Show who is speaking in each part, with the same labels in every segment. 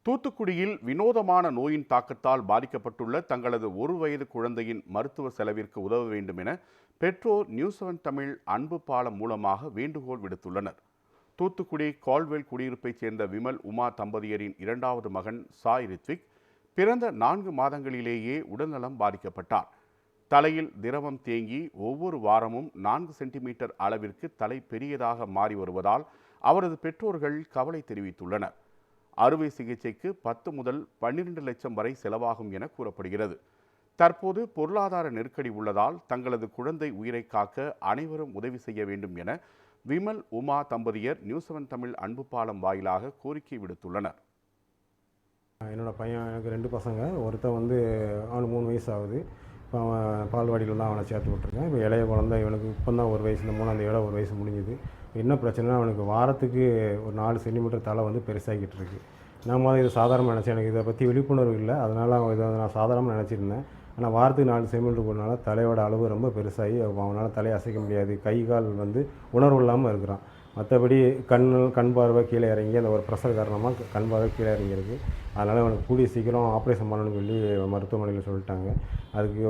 Speaker 1: தூத்துக்குடியில் வினோதமான நோயின் தாக்கத்தால் பாதிக்கப்பட்டுள்ள தங்களது 1 வயது குழந்தையின் மருத்துவ செலவிற்கு உதவ வேண்டும் என பெற்றோர் நியூஸ்7 தமிழ் அன்பு பாலம் மூலமாக வேண்டுகோள் விடுத்துள்ளனர். தூத்துக்குடி கால்வெல் குடியிருப்பைச் சேர்ந்த விமல் உமா தம்பதியரின் 2வது மகன் சாய் ரித்விக் பிறந்த 4 மாதங்களிலேயே உடல்நலம் பாதிக்கப்பட்டார். தலையில் திரவம் தேங்கி ஒவ்வொரு வாரமும் 4 சென்டிமீட்டர் அளவிற்கு தலை பெரியதாக மாறி வருவதால் அவரது பெற்றோர்கள் கவலை தெரிவித்துள்ளனர். அறுவை சிகிச்சைக்கு 10 முதல் 12 லட்சம் வரை செலவாகும் என கூறப்படுகிறது. தற்போது பொருளாதார நெருக்கடி உள்ளதால் தங்களது குழந்தை உயிரை காக்க அனைவரும் உதவி செய்ய வேண்டும் என விமல் உமா தம்பதியர் நியூஸ்7 தமிழ் அன்பு பாலம் வாயிலாக கோரிக்கை விடுத்துள்ளனர்.
Speaker 2: என்னோடய பையன், எனக்கு 2 பசங்க. ஒருத்தன் அவனுக்கு 3 வயசு ஆகுது. இப்போ அவன் பால்வாடியில் தான் அவனை சேர்த்து விட்ருக்கேன். இப்போ இளைய குழந்தை, இவனுக்கு இப்போ தான் 1 வயசு, இந்த 3ஆம் தேதியோட 1 வயசு முடிஞ்சுது. என்ன பிரச்சனைனா, அவனுக்கு வாரத்துக்கு ஒரு 4 சென்டிமீட்டர் தலை பெருசாகிக்கிட்டு இருக்குது. நான் இது சாதாரணமாக நினச்சேன். எனக்கு இதை பற்றி விழிப்புணர்வு இல்லை, அதனால் இதை நான் சாதாரணமாக நினச்சிருந்தேன். ஆனால் வாரத்துக்கு 4 சென்டிமீட்டர் போனால தலையோட அளவு ரொம்ப பெருசாகி அவனால் தலையை அசைக்க முடியாது. கை கால் உணர்வு இல்லாமல் இருக்கிறான். மற்றபடி கண் பார்வை கீழே இறங்கி அந்த ஒரு ப்ரெஷர் காரணமாக கண் பார்வை கீழே இறங்கியிருக்கு. அதனால் அவனுக்கு கூடிய சீக்கிரம் ஆப்ரேஷன் பண்ணணும்னு சொல்லி மருத்துவமனையில் சொல்லிட்டாங்க. அதுக்கு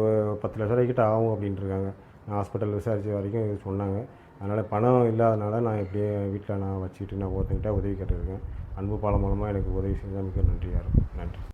Speaker 2: 10 லட்சம் ரூபாய்க்கிட்ட ஆகும் அப்படின்ட்டு இருக்காங்க. நான் ஹாஸ்பிட்டல் விசாரித்த வரைக்கும் சொன்னாங்க. அதனால் பணம் இல்லாதனால நான் இப்படியே வீட்டில் நான் வச்சுக்கிட்டு நான் ஒருத்தங்கிட்ட உதவி கேட்டிருக்கேன். அன்பு பாலம் மூலமாக எனக்கு உதவி செஞ்சால் மிக நன்றியாக இருக்கும். நன்றி.